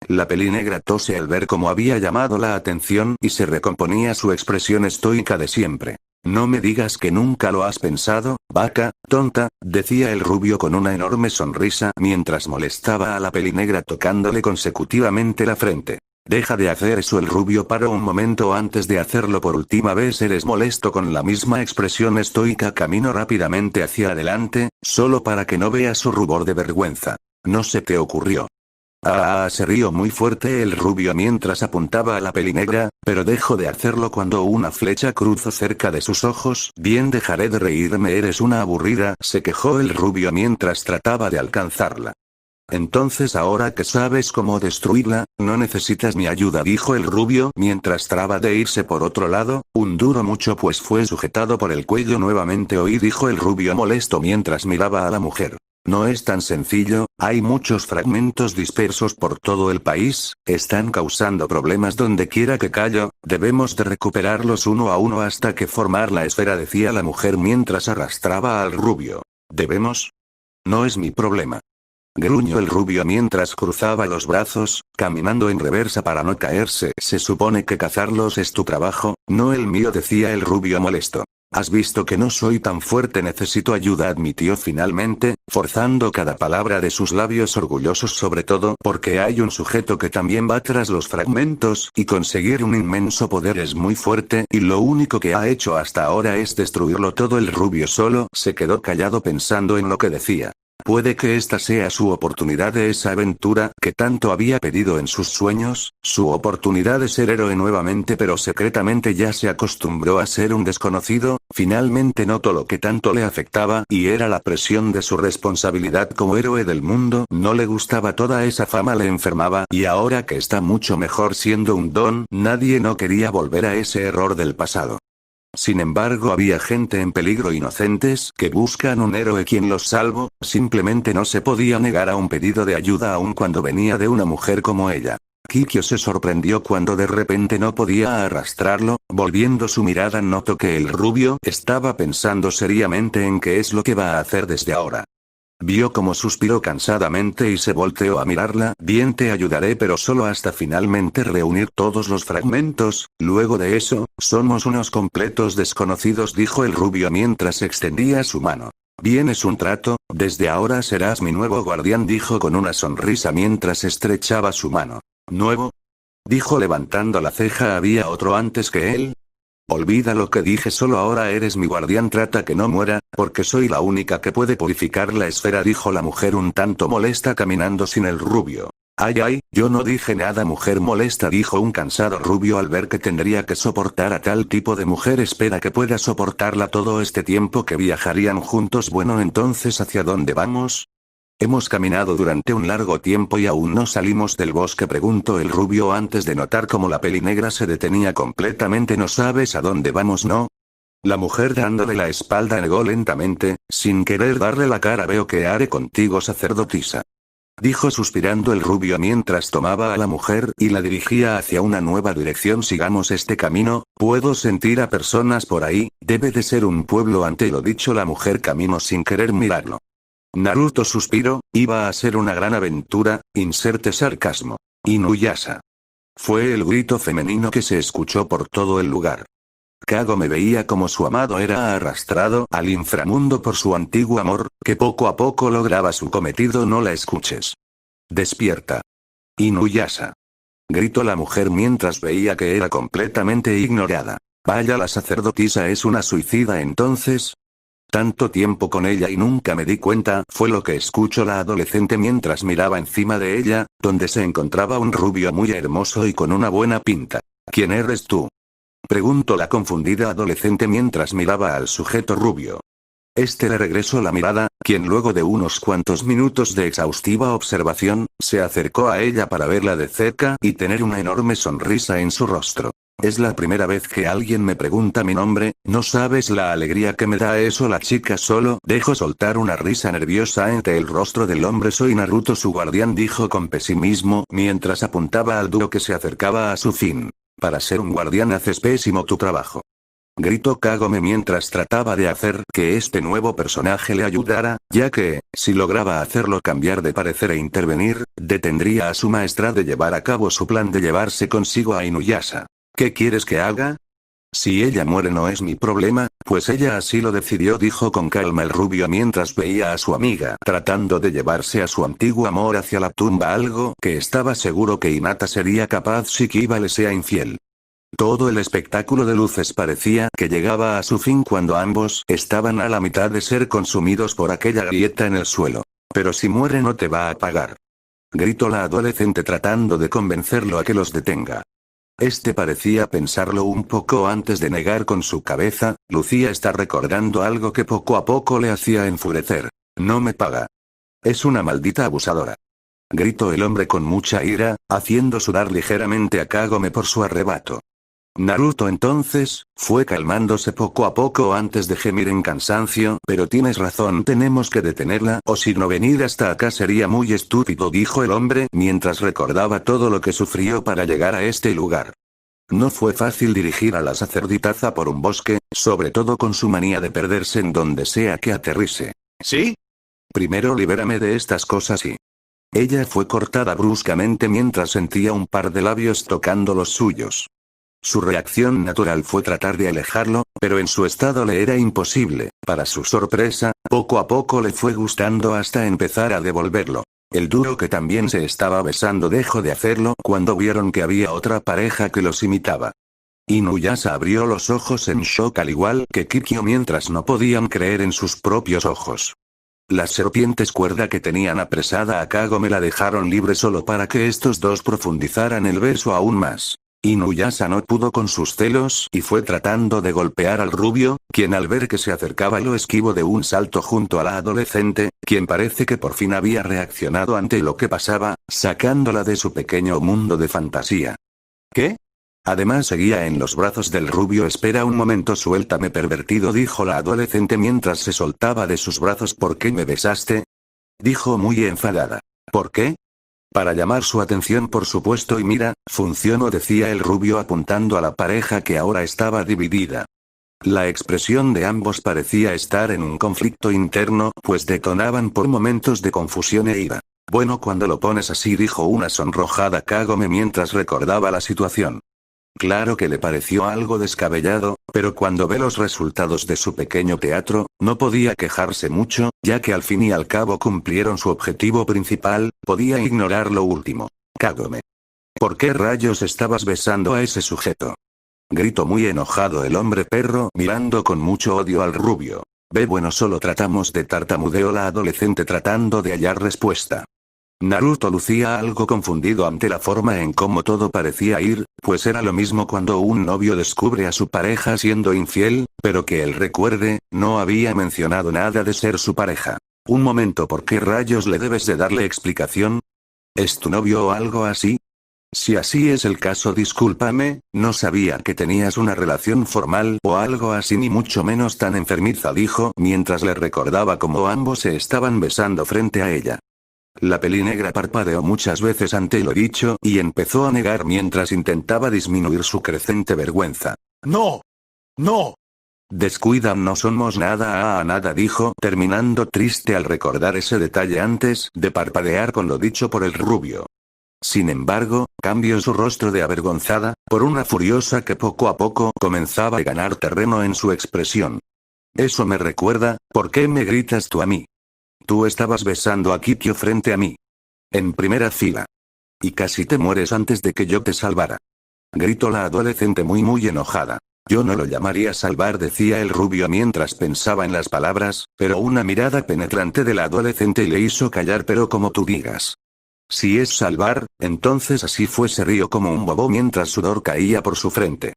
La pelinegra tose al ver cómo había llamado la atención y se recomponía su expresión estoica de siempre. No me digas que nunca lo has pensado, vaca, tonta, decía el rubio con una enorme sonrisa mientras molestaba a la pelinegra tocándole consecutivamente la frente. Deja de hacer eso. El rubio paró un momento antes de hacerlo por última vez. Eres molesto. Con la misma expresión estoica caminó rápidamente hacia adelante, solo para que no vea su rubor de vergüenza. ¿No se te ocurrió? Se rió muy fuerte el rubio mientras apuntaba a la pelinegra, pero dejó de hacerlo cuando una flecha cruzó cerca de sus ojos. Bien, dejaré de reírme, eres una aburrida, se quejó el rubio mientras trataba de alcanzarla. Entonces ahora que sabes cómo destruirla, no necesitas mi ayuda, dijo el rubio mientras traba de irse por otro lado, un duro mucho pues fue sujetado por el cuello nuevamente. Oí, dijo el rubio molesto mientras miraba a la mujer. No es tan sencillo, hay muchos fragmentos dispersos por todo el país, están causando problemas donde quiera que callo, debemos de recuperarlos uno a uno hasta que formar la esfera, decía la mujer mientras arrastraba al rubio. ¿Debemos? No es mi problema. Gruñó el rubio mientras cruzaba los brazos, caminando en reversa para no caerse. Se supone que cazarlos es tu trabajo, no el mío, decía el rubio molesto. Has visto que no soy tan fuerte, necesito ayuda, admitió finalmente, forzando cada palabra de sus labios orgullosos, sobre todo porque hay un sujeto que también va tras los fragmentos y conseguir un inmenso poder es muy fuerte y lo único que ha hecho hasta ahora es destruirlo todo. El rubio solo se quedó callado pensando en lo que decía. Puede que esta sea su oportunidad de esa aventura que tanto había pedido en sus sueños, su oportunidad de ser héroe nuevamente, pero secretamente ya se acostumbró a ser un desconocido. Finalmente notó lo que tanto le afectaba y era la presión de su responsabilidad como héroe del mundo. No le gustaba toda esa fama, le enfermaba y ahora que está mucho mejor siendo un don, nadie no quería volver a ese error del pasado. Sin embargo, había gente en peligro, inocentes que buscan un héroe quien los salvo, simplemente no se podía negar a un pedido de ayuda aun cuando venía de una mujer como ella. Kikyo se sorprendió cuando de repente no podía arrastrarlo, volviendo su mirada notó que el rubio estaba pensando seriamente en qué es lo que va a hacer desde ahora. Vio cómo suspiró cansadamente y se volteó a mirarla. Bien, te ayudaré, pero solo hasta finalmente reunir todos los fragmentos, luego de eso, somos unos completos desconocidos, dijo el rubio mientras extendía su mano. Bien, es un trato, desde ahora serás mi nuevo guardián, dijo con una sonrisa mientras estrechaba su mano. ¿Nuevo? Dijo levantando la ceja. ¿Había otro antes que él? Olvida lo que dije, solo ahora eres mi guardián, trata que no muera, porque soy la única que puede purificar la esfera, dijo la mujer un tanto molesta caminando sin el rubio. Ay, yo no dije nada, mujer molesta, dijo un cansado rubio al ver que tendría que soportar a tal tipo de mujer. Espera que pueda soportarla todo este tiempo que viajarían juntos. Bueno, entonces ¿hacia dónde vamos? Hemos caminado durante un largo tiempo y aún no salimos del bosque, preguntó el rubio antes de notar cómo la pelinegra se detenía completamente. ¿No sabes a dónde vamos, no? La mujer dándole la espalda negó lentamente, sin querer darle la cara. Veo que haré contigo sacerdotisa, dijo suspirando el rubio mientras tomaba a la mujer y la dirigía hacia una nueva dirección. Sigamos este camino, puedo sentir a personas por ahí, debe de ser un pueblo. Ante lo dicho, la mujer caminó sin querer mirarlo. Naruto suspiró, iba a ser una gran aventura, inserte sarcasmo. Inuyasha. Fue el grito femenino que se escuchó por todo el lugar. Kagome veía como su amado era arrastrado al inframundo por su antiguo amor, que poco a poco lograba su cometido. No la escuches. Despierta. Inuyasha. Gritó la mujer mientras veía que era completamente ignorada. Vaya, la sacerdotisa es una suicida entonces. Tanto tiempo con ella y nunca me di cuenta, fue lo que escuchó la adolescente mientras miraba encima de ella, donde se encontraba un rubio muy hermoso y con una buena pinta. ¿Quién eres tú?, preguntó la confundida adolescente mientras miraba al sujeto rubio. Este le regresó la mirada, quien luego de unos cuantos minutos de exhaustiva observación, se acercó a ella para verla de cerca y tener una enorme sonrisa en su rostro. Es la primera vez que alguien me pregunta mi nombre, ¿no sabes la alegría que me da eso? La chica solo dejó soltar una risa nerviosa ante el rostro del hombre. Soy Naruto, su guardián, dijo con pesimismo mientras apuntaba al dúo que se acercaba a su fin. Para ser un guardián haces pésimo tu trabajo, gritó Kagome mientras trataba de hacer que este nuevo personaje le ayudara, ya que, si lograba hacerlo cambiar de parecer e intervenir, detendría a su maestra de llevar a cabo su plan de llevarse consigo a Inuyasha. ¿Qué quieres que haga? Si ella muere no es mi problema, pues ella así lo decidió, dijo con calma el rubio mientras veía a su amiga tratando de llevarse a su antiguo amor hacia la tumba, algo que estaba seguro que Hinata sería capaz si Kiba le sea infiel. Todo el espectáculo de luces parecía que llegaba a su fin cuando ambos estaban a la mitad de ser consumidos por aquella grieta en el suelo. Pero si muere no te va a pagar, gritó la adolescente tratando de convencerlo a que los detenga. Este parecía pensarlo un poco antes de negar con su cabeza. Lucía está recordando algo que poco a poco le hacía enfurecer. No me paga. Es una maldita abusadora. Gritó el hombre con mucha ira, haciendo sudar ligeramente a Kagome por su arrebato. Naruto entonces, fue calmándose poco a poco antes de gemir en cansancio, pero tienes razón, tenemos que detenerla, o si no venir hasta acá sería muy estúpido, dijo el hombre mientras recordaba todo lo que sufrió para llegar a este lugar. No fue fácil dirigir a la sacerdotisa por un bosque, sobre todo con su manía de perderse en donde sea que aterrice. ¿Sí? Primero libérame de estas cosas y... Ella fue cortada bruscamente mientras sentía un par de labios tocando los suyos. Su reacción natural fue tratar de alejarlo, pero en su estado le era imposible. Para su sorpresa, poco a poco le fue gustando hasta empezar a devolverlo. El dúo que también se estaba besando dejó de hacerlo cuando vieron que había otra pareja que los imitaba. Inuyasha abrió los ojos en shock al igual que Kikyo mientras no podían creer en sus propios ojos. Las serpientes cuerda que tenían apresada a Kagome la dejaron libre solo para que estos dos profundizaran el beso aún más. Inuyasha no pudo con sus celos y fue tratando de golpear al rubio, quien al ver que se acercaba lo esquivó de un salto junto a la adolescente, quien parece que por fin había reaccionado ante lo que pasaba, sacándola de su pequeño mundo de fantasía. ¿Qué? Además seguía en los brazos del rubio. Espera un momento, suéltame pervertido, dijo la adolescente mientras se soltaba de sus brazos. ¿Por qué me besaste? Dijo muy enfadada. ¿Por qué? Para llamar su atención, por supuesto, y mira, funcionó, decía el rubio apuntando a la pareja que ahora estaba dividida. La expresión de ambos parecía estar en un conflicto interno, pues detonaban por momentos de confusión e ira. Bueno, cuando lo pones así, dijo una sonrojada Kagome mientras recordaba la situación. Claro que le pareció algo descabellado, pero cuando ve los resultados de su pequeño teatro, no podía quejarse mucho, ya que al fin y al cabo cumplieron su objetivo principal, podía ignorar lo último. Kagome. ¿Por qué rayos estabas besando a ese sujeto? Gritó muy enojado el hombre perro mirando con mucho odio al rubio. Bueno, solo tratamos de, tartamudeó la adolescente tratando de hallar respuesta. Naruto lucía algo confundido ante la forma en cómo todo parecía ir, pues era lo mismo cuando un novio descubre a su pareja siendo infiel, pero que él recuerde, no había mencionado nada de ser su pareja. Un momento, ¿por qué rayos le debes de darle explicación? ¿Es tu novio o algo así? Si así es el caso, discúlpame, no sabía que tenías una relación formal o algo así, ni mucho menos tan enfermiza, dijo mientras le recordaba cómo ambos se estaban besando frente a ella. La pelinegra parpadeó muchas veces ante lo dicho y empezó a negar mientras intentaba disminuir su creciente vergüenza. ¡No! ¡No! Descuida, no somos nada a nada, dijo, terminando triste al recordar ese detalle antes de parpadear con lo dicho por el rubio. Sin embargo, cambió su rostro de avergonzada, por una furiosa que poco a poco comenzaba a ganar terreno en su expresión. Eso me recuerda, ¿por qué me gritas tú a mí? Tú estabas besando a Kikyo frente a mí. En primera fila. Y casi te mueres antes de que yo te salvara. Gritó la adolescente muy enojada. Yo no lo llamaría salvar, decía el rubio mientras pensaba en las palabras, pero una mirada penetrante de la adolescente le hizo callar. Pero como tú digas. Si es salvar, entonces así fue, se rió como un bobo mientras sudor caía por su frente.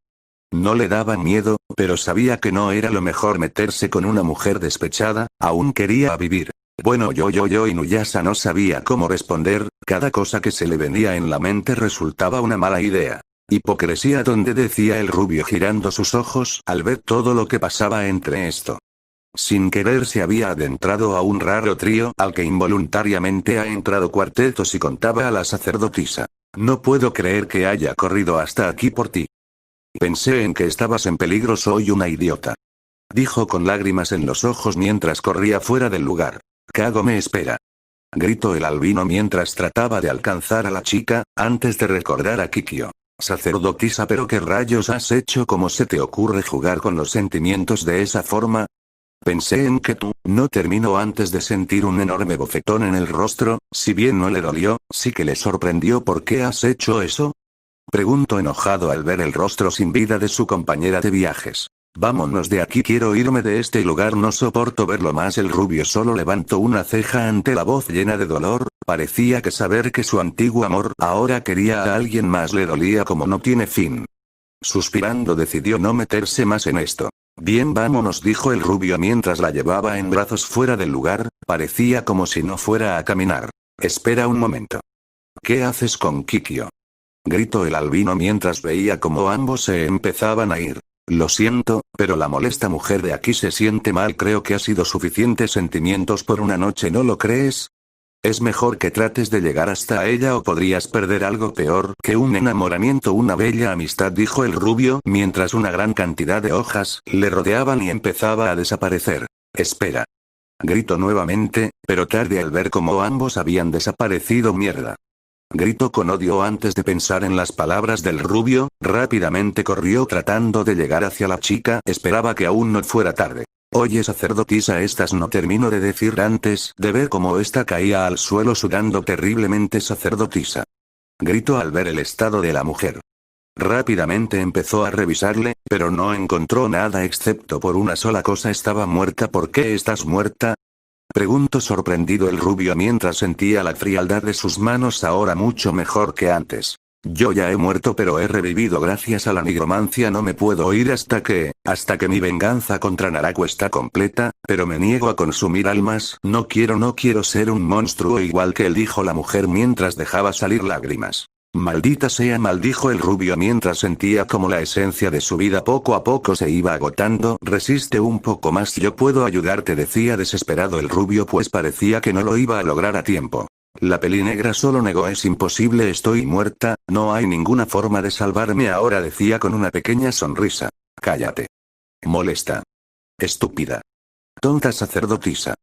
No le daba miedo, pero sabía que no era lo mejor meterse con una mujer despechada, aún quería vivir. Bueno, Inuyasha no sabía cómo responder, cada cosa que se le venía en la mente resultaba una mala idea. Hipocresía, donde decía el rubio girando sus ojos al ver todo lo que pasaba entre esto. Sin querer se había adentrado a un raro trío al que involuntariamente ha entrado Cuarteto si contaba a la sacerdotisa. No puedo creer que haya corrido hasta aquí por ti. Pensé en que estabas en peligro, soy una idiota. Dijo con lágrimas en los ojos mientras corría fuera del lugar. Kagome, espera. Gritó el albino mientras trataba de alcanzar a la chica, antes de recordar a Kikyo. Sacerdotisa, ¿pero qué rayos has hecho? ¿Cómo se te ocurre jugar con los sentimientos de esa forma? Pensé en que tú, no terminó antes de sentir un enorme bofetón en el rostro, si bien no le dolió, sí que le sorprendió. ¿Por qué has hecho eso? Preguntó enojado al ver el rostro sin vida de su compañera de viajes. Vámonos de aquí, quiero irme de este lugar, no soporto verlo más. El rubio solo levantó una ceja ante la voz llena de dolor, parecía que saber que su antiguo amor ahora quería a alguien más le dolía como no tiene fin. Suspirando decidió no meterse más en esto. Bien, vámonos, dijo el rubio mientras la llevaba en brazos fuera del lugar, parecía como si no fuera a caminar. Espera un momento. ¿Qué haces con Kikyo? Gritó el albino mientras veía cómo ambos se empezaban a ir. Lo siento, pero la molesta mujer de aquí se siente mal. Creo que ha sido suficientes sentimientos por una noche, ¿no lo crees? Es mejor que trates de llegar hasta ella o podrías perder algo peor que un enamoramiento, una bella amistad, dijo el rubio mientras una gran cantidad de hojas le rodeaban y empezaba a desaparecer. Espera. Gritó nuevamente, pero tarde al ver cómo ambos habían desaparecido. Mierda. Gritó con odio antes de pensar en las palabras del rubio, rápidamente corrió tratando de llegar hacia la chica, esperaba que aún no fuera tarde. Oye sacerdotisa, estas no termino de decir antes de ver cómo esta caía al suelo sudando terriblemente. Sacerdotisa. Gritó al ver el estado de la mujer. Rápidamente empezó a revisarle, pero no encontró nada excepto por una sola cosa: estaba muerta. ¿Por qué estás muerta? Preguntó sorprendido el rubio mientras sentía la frialdad de sus manos. Ahora mucho mejor que antes. Yo ya he muerto pero he revivido gracias a la nigromancia. No me puedo ir hasta que mi venganza contra Naraku está completa, pero me niego a consumir almas. No quiero ser un monstruo igual que él, dijo la mujer mientras dejaba salir lágrimas. Maldita sea, maldijo el rubio mientras sentía como la esencia de su vida poco a poco se iba agotando. Resiste un poco más, yo puedo ayudarte, decía desesperado el rubio, pues parecía que no lo iba a lograr a tiempo. La pelinegra solo negó: es imposible, estoy muerta, no hay ninguna forma de salvarme ahora, decía con una pequeña sonrisa. Cállate. Molesta. Estúpida. Tonta sacerdotisa.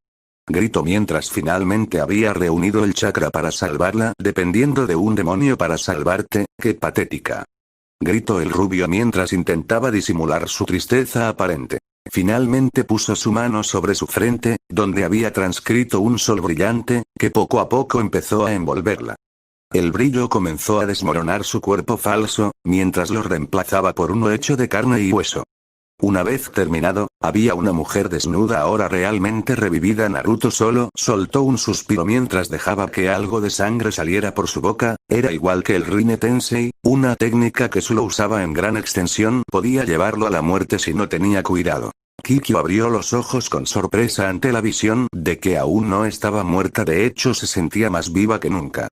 Gritó mientras finalmente había reunido el chakra para salvarla. Dependiendo de un demonio para salvarte, qué patética. Gritó el rubio mientras intentaba disimular su tristeza aparente. Finalmente puso su mano sobre su frente, donde había transcrito un sol brillante, que poco a poco empezó a envolverla. El brillo comenzó a desmoronar su cuerpo falso, mientras lo reemplazaba por uno hecho de carne y hueso. Una vez terminado, había una mujer desnuda ahora realmente revivida. Naruto solo soltó un suspiro mientras dejaba que algo de sangre saliera por su boca. Era igual que el Rinne Tensei, una técnica que solo usaba en gran extensión, podía llevarlo a la muerte si no tenía cuidado. Kikyo abrió los ojos con sorpresa ante la visión de que aún no estaba muerta, de hecho se sentía más viva que nunca.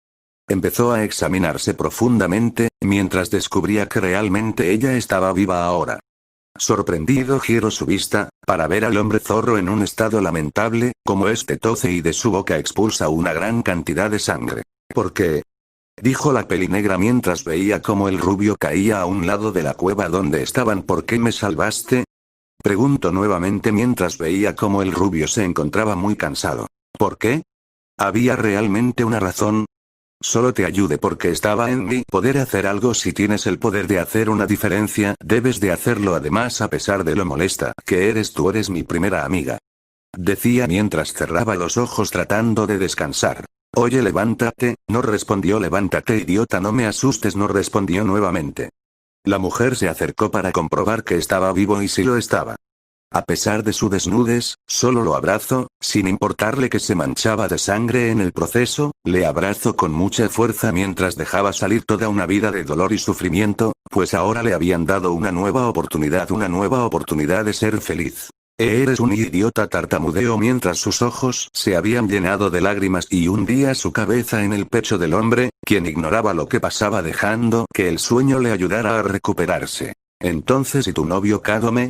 Empezó a examinarse profundamente, mientras descubría que realmente ella estaba viva ahora. Sorprendido giró su vista, para ver al hombre zorro en un estado lamentable, como este toce y de su boca expulsa una gran cantidad de sangre. ¿Por qué? Dijo la pelinegra mientras veía cómo el rubio caía a un lado de la cueva donde estaban. ¿Por qué me salvaste? Preguntó nuevamente mientras veía cómo el rubio se encontraba muy cansado. ¿Por qué? ¿Había realmente una razón? Solo te ayudé porque estaba en mi poder hacer algo. Si tienes el poder de hacer una diferencia, debes de hacerlo. Además, a pesar de lo molesta que eres, tú eres mi primera amiga. Decía mientras cerraba los ojos tratando de descansar. Oye, levántate, no respondió. Levántate, idiota, no me asustes, no respondió nuevamente. La mujer se acercó para comprobar que estaba vivo y sí lo estaba. A pesar de su desnudez, solo lo abrazó, sin importarle que se manchaba de sangre en el proceso, le abrazó con mucha fuerza mientras dejaba salir toda una vida de dolor y sufrimiento, pues ahora le habían dado una nueva oportunidad de ser feliz. Eres un idiota, tartamudeó mientras sus ojos se habían llenado de lágrimas y hundía su cabeza en el pecho del hombre, quien ignoraba lo que pasaba dejando que el sueño le ayudara a recuperarse. Entonces, ¿y tu novio Kagome?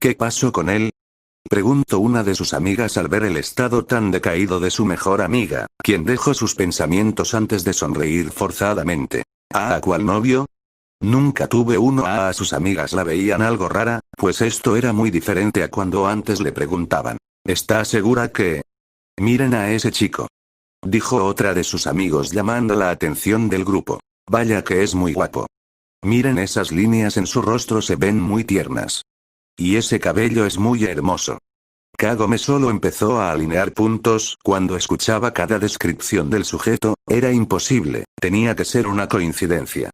¿Qué pasó con él? Preguntó una de sus amigas al ver el estado tan decaído de su mejor amiga, quien dejó sus pensamientos antes de sonreír forzadamente. ¿Ah, cuál novio? Nunca tuve uno. A sus amigas la veían algo rara, pues esto era muy diferente a cuando antes le preguntaban. ¿Estás segura que? Miren a ese chico. Dijo otra de sus amigos llamando la atención del grupo. Vaya que es muy guapo. Miren esas líneas en su rostro, se ven muy tiernas. Y ese cabello es muy hermoso. Kagome solo empezó a alinear puntos cuando escuchaba cada descripción del sujeto. Era imposible, tenía que ser una coincidencia.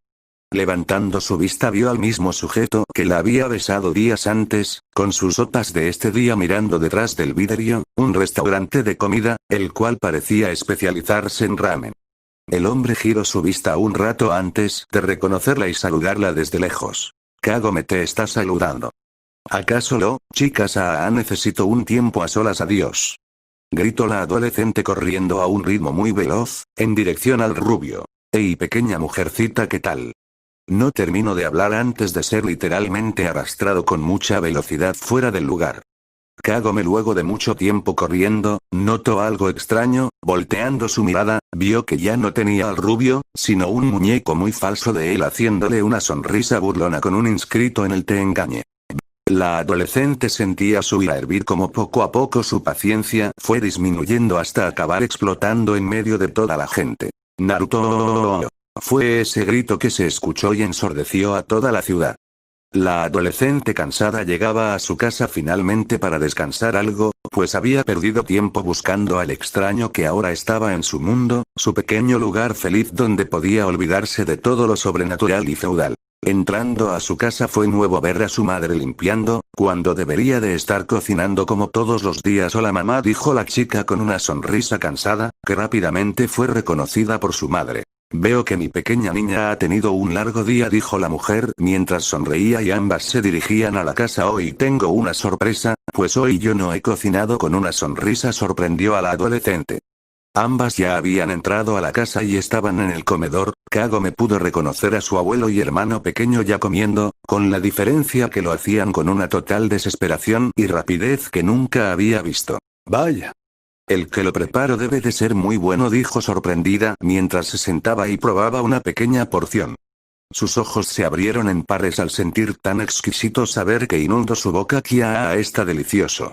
Levantando su vista vio al mismo sujeto que la había besado días antes, con sus sopas de este día mirando detrás del vidrio, un restaurante de comida, el cual parecía especializarse en ramen. El hombre giró su vista un rato antes de reconocerla y saludarla desde lejos. Kagome te está saludando. ¿Acaso lo, chicas? Necesito un tiempo a solas, adiós. Gritó la adolescente corriendo a un ritmo muy veloz, en dirección al rubio. ¡Ey, pequeña mujercita, ¿qué tal? No termino de hablar antes de ser literalmente arrastrado con mucha velocidad fuera del lugar. Kagome, luego de mucho tiempo corriendo, notó algo extraño. Volteando su mirada, vio que ya no tenía al rubio, sino un muñeco muy falso de él haciéndole una sonrisa burlona con un inscrito en el "te engañé". La adolescente sentía su ira hervir como poco a poco su paciencia fue disminuyendo hasta acabar explotando en medio de toda la gente. ¡Naruto! Fue ese grito que se escuchó y ensordeció a toda la ciudad. La adolescente cansada llegaba a su casa finalmente para descansar algo, pues había perdido tiempo buscando al extraño que ahora estaba en su mundo, su pequeño lugar feliz donde podía olvidarse de todo lo sobrenatural y feudal. Entrando a su casa fue nuevo ver a su madre limpiando, cuando debería de estar cocinando como todos los días. «Hola mamá», dijo la chica con una sonrisa cansada, que rápidamente fue reconocida por su madre. «Veo que mi pequeña niña ha tenido un largo día», dijo la mujer mientras sonreía y ambas se dirigían a la casa. «Hoy tengo una sorpresa, pues hoy yo no he cocinado». Con una sonrisa sorprendió a la adolescente. Ambas ya habían entrado a la casa y estaban en el comedor. Kagome pudo reconocer a su abuelo y hermano pequeño ya comiendo, con la diferencia que lo hacían con una total desesperación y rapidez que nunca había visto. «Vaya. El que lo preparo debe de ser muy bueno», dijo sorprendida mientras se sentaba y probaba una pequeña porción. Sus ojos se abrieron en pares al sentir tan exquisito saber que inundó su boca. «¡Kia, está delicioso!»,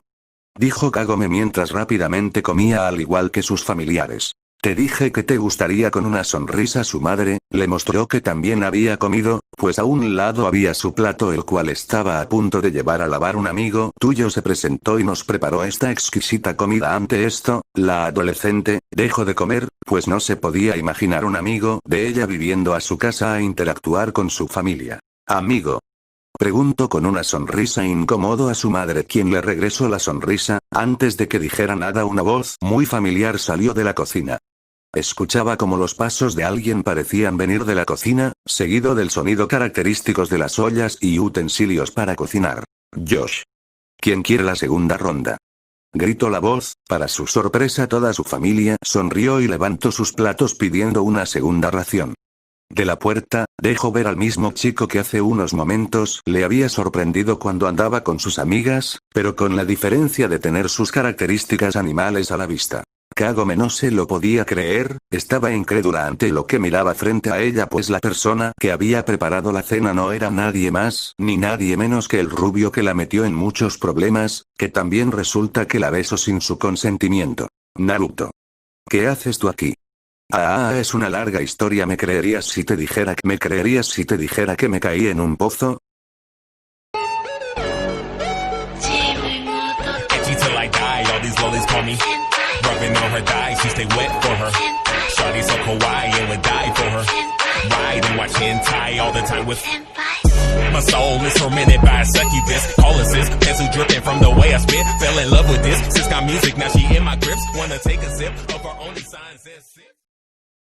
dijo Kagome mientras rápidamente comía al igual que sus familiares. «Te dije que te gustaría». Con una sonrisa su madre le mostró que también había comido, pues a un lado había su plato el cual estaba a punto de llevar a lavar. «Un amigo tuyo se presentó y nos preparó esta exquisita comida». Ante esto, la adolescente dejó de comer, pues no se podía imaginar un amigo de ella viviendo a su casa a interactuar con su familia. «¿Amigo?», preguntó con una sonrisa incómodo a su madre, quien le regresó la sonrisa. Antes de que dijera nada, una voz muy familiar salió de la cocina. Escuchaba como los pasos de alguien parecían venir de la cocina, seguido del sonido característicos de las ollas y utensilios para cocinar. «Josh. ¿Quién quiere la segunda ronda?», gritó la voz. Para su sorpresa, toda su familia sonrió y levantó sus platos pidiendo una segunda ración. De la puerta, dejó ver al mismo chico que hace unos momentos le había sorprendido cuando andaba con sus amigas, pero con la diferencia de tener sus características animales a la vista. Kagome no se lo podía creer, estaba incrédula ante lo que miraba frente a ella, pues la persona que había preparado la cena no era nadie más ni nadie menos que el rubio que la metió en muchos problemas, que también resulta que la besó sin su consentimiento. «Naruto. ¿Qué haces tú aquí?». Es una larga historia. ¿Me creerías si te dijera que me caí en un pozo? Rubbing on her thighs, she stay wet for her. Shawty so kawaii and would die for her. Ride and watch hentai all the time with my soul is tormented by a succubus. Call assist, pencil dripping from the way I spit. Fell in love with this, sis got music, now she in my grips. Wanna take a sip of her only signs and sip.